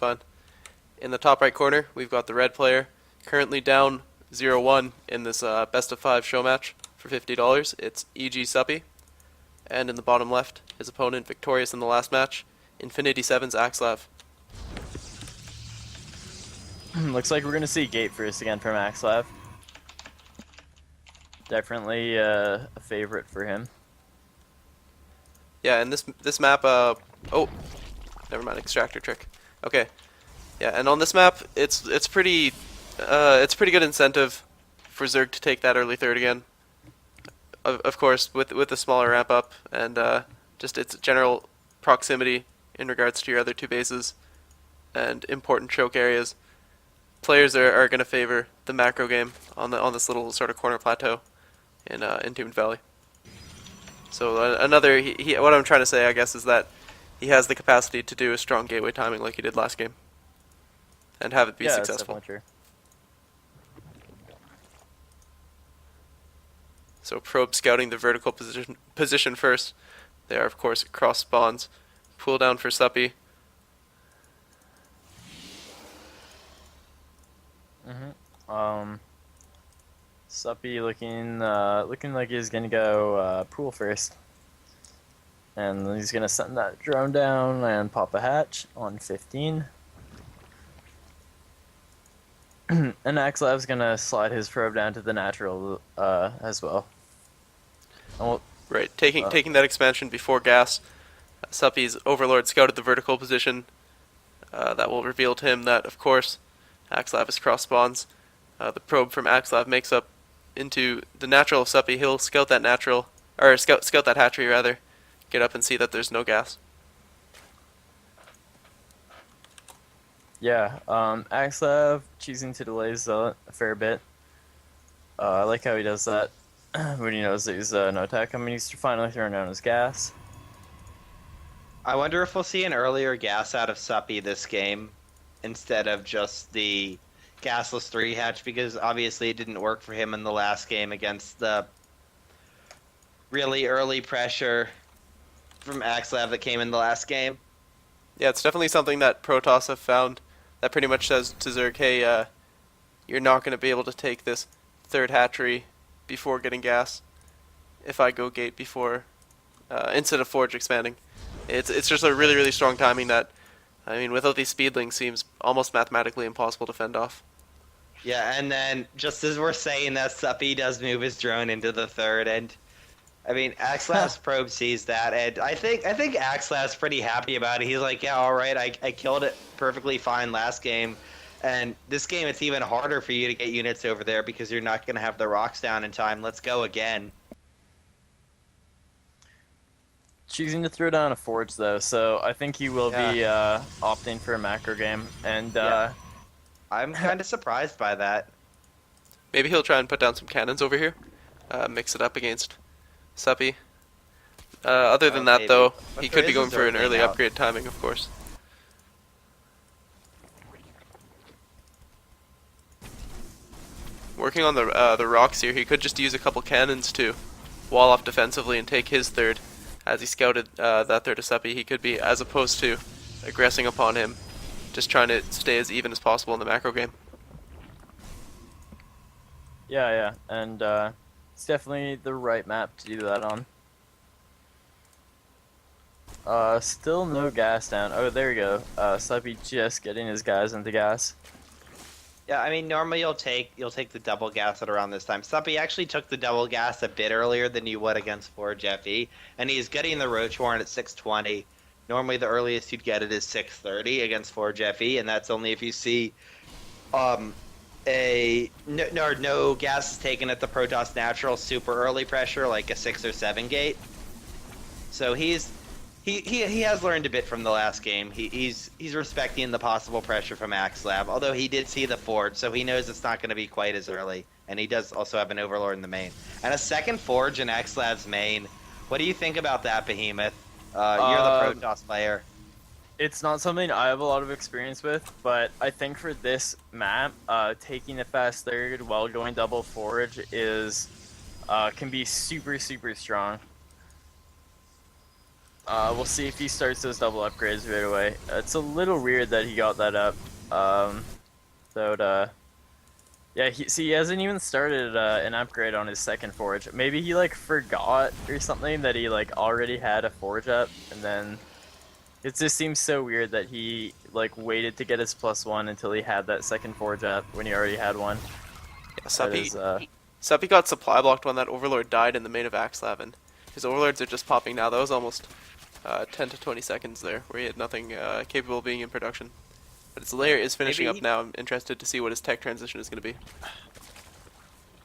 fine. In the top right corner, we've got the red player, currently down 0-1 in this best of 5 show match for $50. It's EG.Suppy. And in the bottom left, his opponent victorious in the last match, Infinity7's iS.Axslav. Looks like we're gonna see Gate first again from iS.Axslav. Definitely a favorite for him. Yeah, and this map, oh, never mind, extractor trick. Okay, yeah, and on this map, it's pretty good incentive for Zerg to take that early third again. Of course, with a smaller ramp up and just its general proximity in regards to your other two bases and important choke areas, players are going to favor the macro game on this little sort of corner plateau in Entombed Valley. So another, what I'm trying to say, I guess, is that he has the capacity to do a strong gateway timing like he did last game, and have it be successful. That's definitely true. So Probe scouting the vertical position first. They are, of course, cross spawns. Pull down for Suppy. Suppy looking like he's gonna go pool first, and he's gonna send that drone down and pop a hatch on 15. And iS.Axslav's gonna slide his probe down to the natural as well. Right, taking that expansion before gas. Suppy's Overlord scouted the vertical position. That will reveal to him that, of course, iS.Axslav is cross spawns. The probe from iS.Axslav makes up into the natural of Suppy. He'll scout that natural, or scout that hatchery rather. Get up and see that there's no gas. Yeah, iS.Axslav choosing to delay a fair bit. I like how he does that when he knows that he's no attack. I mean, he's finally throwing down his gas. I wonder if we'll see an earlier gas out of Suppy this game instead of just the gasless 3 hatch, because obviously it didn't work for him in the last game against the really early pressure from iS.Axslav that came in the last game. Yeah, it's definitely something that Protoss have found that pretty much says to Zerg, hey, you're not going to be able to take this third hatchery before getting gas if I go gate before, instead of Forge expanding. It's just a really, really strong timing that, I mean, without these speedlings, seems almost mathematically impossible to fend off. Yeah, and then just as we're saying that, Suppy does move his drone into the third, and I mean, iS.Axslav's probe sees that, and I think iS.Axslav's pretty happy about it. He's like, yeah, all right, I killed it perfectly fine last game, and this game it's even harder for you to get units over there because you're not going to have the rocks down in time. Let's go again. Choosing to throw down a Forge, though, so I think he will be opting for a macro game, and I'm kind of surprised by that. Maybe he'll try and put down some cannons over here, mix it up against Suppy. Other than that, maybe. though, But he there could be is a going for an Zerg early out. upgrade timing, of course. Working on the rocks here, he could just use a couple cannons to wall off defensively and take his third. As he scouted that third of Suppy, he could be, as opposed to aggressing upon him, just trying to stay as even as possible in the macro game. yeah, and it's definitely the right map to do that on. Still no gas down. Oh, there we go. Suppy just getting his guys into gas. Yeah, I mean, normally you'll take the double gas at around this time. Suppy actually took the double gas a bit earlier than you would against Forge FE, and he's getting the Roach Warren at 620. Normally the earliest you'd get it is 630 against Forge FE, and that's only if you see no gas is taken at the Protoss natural super early pressure, like a 6 or 7 gate. So he has learned a bit from the last game. He's respecting the possible pressure from iS.Axslav, although he did see the Forge, so he knows it's not going to be quite as early. And he does also have an Overlord in the main. And a second Forge in iS.Axslav's main. What do you think about that, Behemoth? You're the Protoss player. It's not something I have a lot of experience with, but I think for this map, taking the fast third while going double Forge is can be super, super strong. We'll see if he starts those double upgrades right away. It's a little weird that he got that up. Yeah, he hasn't even started an upgrade on his second forge. Maybe he like forgot or something that he like already had a forge up, and then it just seems so weird that he like waited to get his +1 until he had that second forge up when he already had one. Yeah, That is, Suppy got supply blocked when that Overlord died in the main of Axslav, and his Overlords are just popping now. That was almost 10 to 20 seconds there, where he had nothing capable of being in production. But his layer is finishing up now. I'm interested to see what his tech transition is going to be.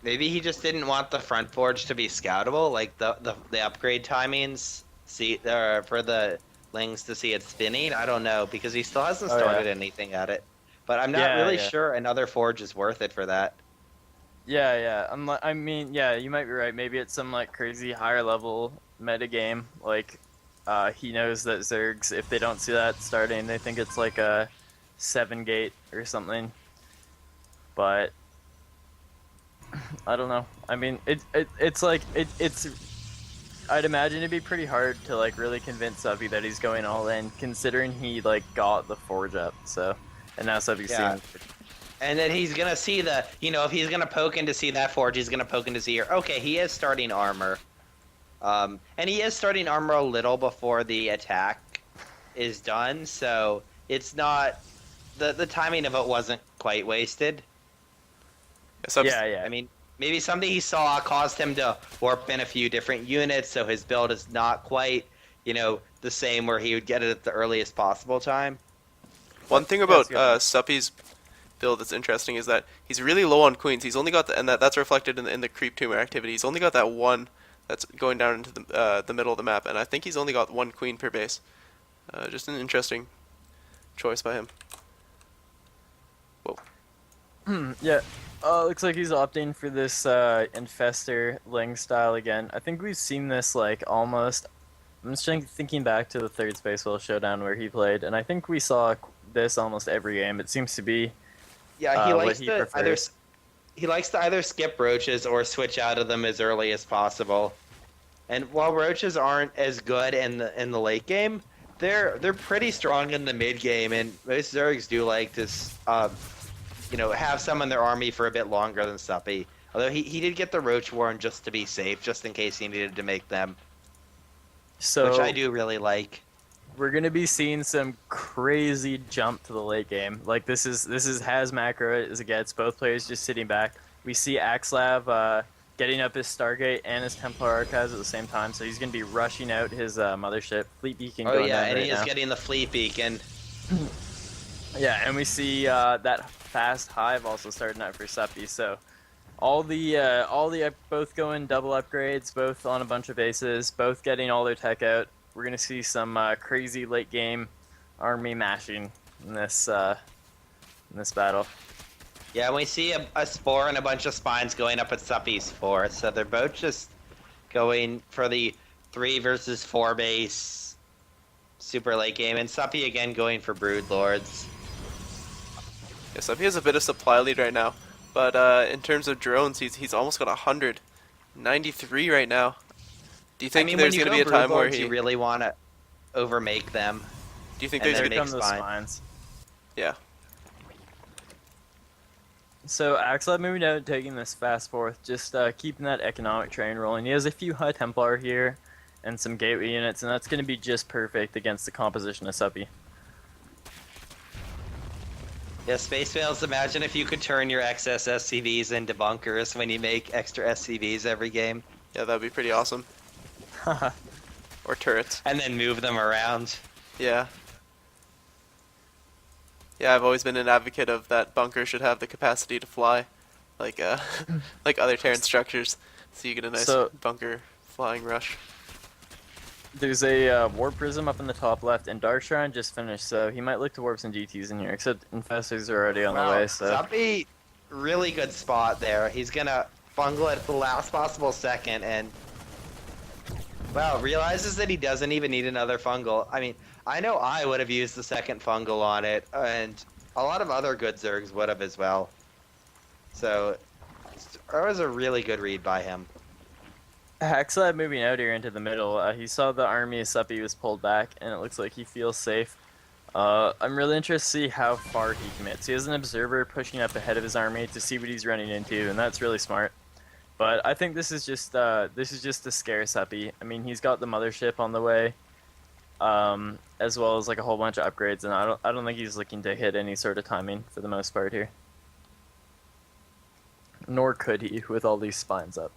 Maybe he just didn't want the front forge to be scoutable, like the upgrade timings for the lings to see it spinning. I don't know, because he still hasn't started anything at it. But I'm not really sure another forge is worth it for that. Yeah. I mean, yeah, you might be right. Maybe it's some like crazy higher level meta game. Like, he knows that Zergs, if they don't see that starting, they think it's like a 7 gate or something. But I don't know. I mean, it's like it's. I'd imagine it'd be pretty hard to like really convince Suppy that he's going all in, considering he like got the forge up. So, and now Suppy's seeing. And then he's gonna see if he's gonna poke in to see that forge, he's gonna poke in to see here. Okay, he is starting armor. And he is starting armor a little before the attack is done, so it's not the timing of it wasn't quite wasted. Yeah. I mean, maybe something he saw caused him to warp in a few different units, so his build is not quite, the same where he would get it at the earliest possible time. One thing about Suppy's build that's interesting is that he's really low on queens. He's only got and that's reflected in the creep tumor activity. He's only got that one that's going down into the middle of the map, and I think he's only got 1 queen per base. Just an interesting choice by him. Whoa. Yeah. Looks like he's opting for this Infestor Ling style again. I think we've seen this like almost. I'm just thinking back to the third Space Whale Showdown where he played, and I think we saw this almost every game. It seems to be. Yeah, he likes to either skip roaches or switch out of them as early as possible. And while roaches aren't as good in the late game, they're pretty strong in the mid game, and most Zergs do like to have some in their army for a bit longer than Suppy. Although he did get the roach warren just to be safe, just in case he needed to make them. So, which I do really like. We're gonna be seeing some crazy jump to the late game. Like this is as macro as it gets. Both players just sitting back. We see Axslav getting up his Stargate and his Templar Archives at the same time, so he's gonna be rushing out his mothership. Fleet Beacon going down and right he now. is getting the Fleet Beacon. Yeah, and we see that fast hive also starting out for Suppy. So all the both going double upgrades, both on a bunch of bases, both getting all their tech out. We're gonna see some crazy late game army mashing in this battle. Yeah, and we see a Spore and a bunch of Spines going up at Suppy's 4, so they're both just going for the 3 versus 4 base super late game, and Suppy again going for Brood Lords. Yeah, Suppy has a bit of supply lead right now, but in terms of drones, he's almost got 100, 93 right now. Do you think there's going to be a time where you really want to overmake them? Do you think and there's then going make those spines? Yeah. So Axslav moving out, taking this fast forth, just keeping that economic train rolling. He has a few high Templar here and some gateway units, and that's going to be just perfect against the composition of Suppy. Yeah, Space Whales, imagine if you could turn your excess SCVs into bunkers when you make extra SCVs every game. Yeah, that'd be pretty awesome. Or turrets. And then move them around. Yeah. Yeah, I've always been an advocate of that bunker should have the capacity to fly, like like other Terran structures, so you get a nice bunker flying rush. There's a warp prism up in the top left, and Dark Shrine just finished, so he might look to warp some GTs in here, except Infestors are already on the way, so... Suppy, really good spot there. He's gonna fungal it at the last possible second, and... Wow, realizes that he doesn't even need another fungal. I mean, I know I would have used the second fungal on it, and a lot of other good Zergs would have as well. So, that was a really good read by him. Haxlab moving out here into the middle. He saw the army of Suppy was pulled back, and it looks like he feels safe. I'm really interested to see how far he commits. He has an observer pushing up ahead of his army to see what he's running into, and that's really smart. But I think this is just to scare Suppy. I mean, he's got the mothership on the way, as well as like a whole bunch of upgrades, and I don't think he's looking to hit any sort of timing for the most part here. Nor could he with all these spines up.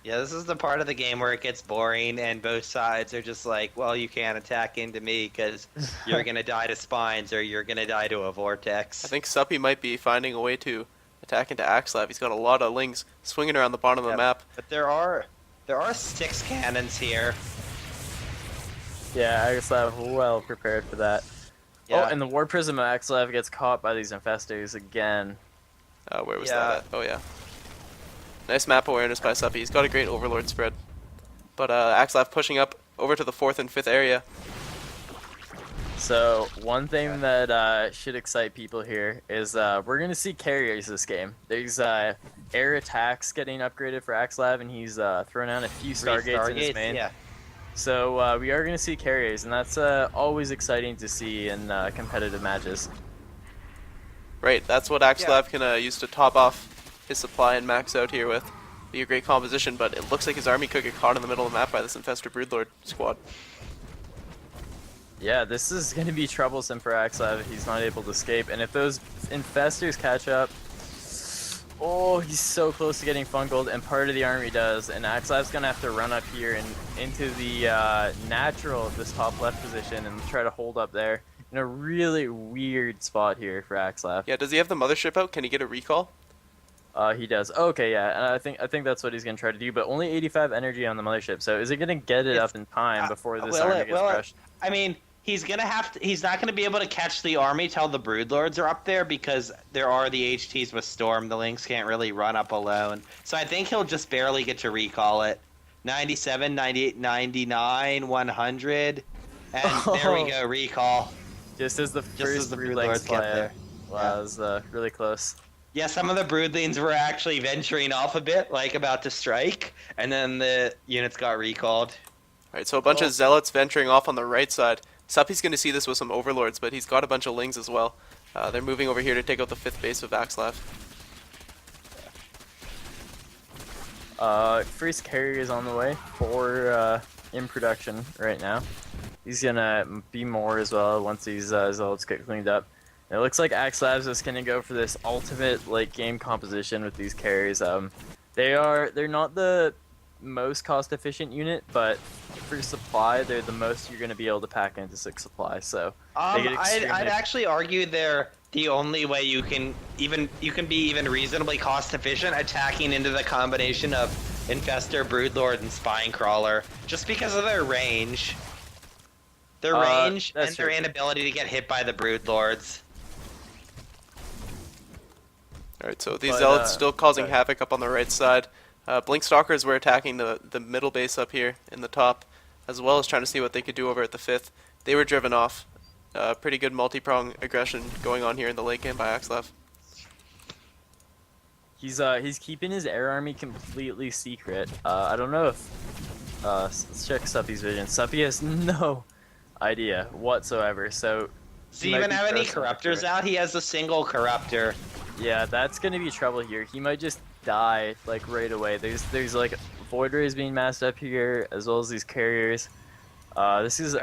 Yeah, this is the part of the game where it gets boring and both sides are just like, well, you can't attack into me because you're going to die to spines or you're going to die to a vortex. I think Suppy might be finding a way to attack into iS.Axslav. He's got a lot of lings swinging around the bottom of the map. But there are 6 cannons here. Yeah, iS.Axslav well prepared for that. Yeah. Oh, and the War Prism of iS.Axslav gets caught by these infestors again. Where was that at? Oh, yeah. Nice map awareness by Suppy. He's got a great Overlord spread. But iS.Axslav pushing up over to the 4th and 5th area. So, one thing that should excite people here is we're going to see carriers this game. There's air attacks getting upgraded for iS.Axslav, and he's throwing out a few Stargates in his main. Yeah. So, we are going to see carriers, and that's always exciting to see in competitive matches. Right, that's what iS.Axslav can use to top off his supply and max out here with. Be a great composition, but it looks like his army could get caught in the middle of the map by this Infestor Broodlord squad. Yeah, this is going to be troublesome for iS.Axslav if he's not able to escape. And if those infestors catch up, oh, he's so close to getting fungled, and part of the army does. And iS.Axlav's going to have to run up here and into the natural of this top left position and try to hold up there in a really weird spot here for iS.Axslav. Yeah, does he have the mothership out? Can he get a recall? He does. Okay, yeah, and I think that's what he's gonna try to do. But only 85 energy on the mothership. So is he gonna get it up in time before this army gets crushed? I mean, he's gonna have to. He's not gonna be able to catch the army till the Broodlords are up there because there are the HTs with Storm. The Lynx can't really run up alone. So I think he'll just barely get to recall it. 97, 98, 99, 100, and there we go, recall. Just as the first Broodlings get there. Wow, that was really close. Yeah, some of the Broodlings were actually venturing off a bit, like about to strike, and then the units got recalled. Alright, so a bunch of Zealots venturing off on the right side. Suppy's going to see this with some Overlords, but he's got a bunch of Lings as well. They're moving over here to take out the 5th base of iS.Axslav. First carrier is on the way for in production right now. He's gonna be more as well once these Zealots get cleaned up. It looks like iS.Axslav is going to go for this ultimate like game composition with these carries. They're not the most cost efficient unit, but for supply they're the most you're going to be able to pack into 6 supply. So I'd actually argue they're the only way you can be even reasonably cost efficient attacking into the combination of Infestor, Broodlord, and Spinecrawler, just because of their range. Their range and their inability to get hit by the Broodlords. Alright, so these Zealots still causing havoc up on the right side. Blink Stalkers were attacking the middle base up here in the top, as well as trying to see what they could do over at the 5th. They were driven off. Pretty good multi-prong aggression going on here in the late game by iS.Axslav. He's keeping his air army completely secret. I don't know if let's check Suppy's vision. Suppy has no idea whatsoever. So does he even have any corruptors out? He has a single corruptor. Yeah, that's gonna be trouble here. He might just die like right away. There's like Void Rays being massed up here, as well as these carriers. This is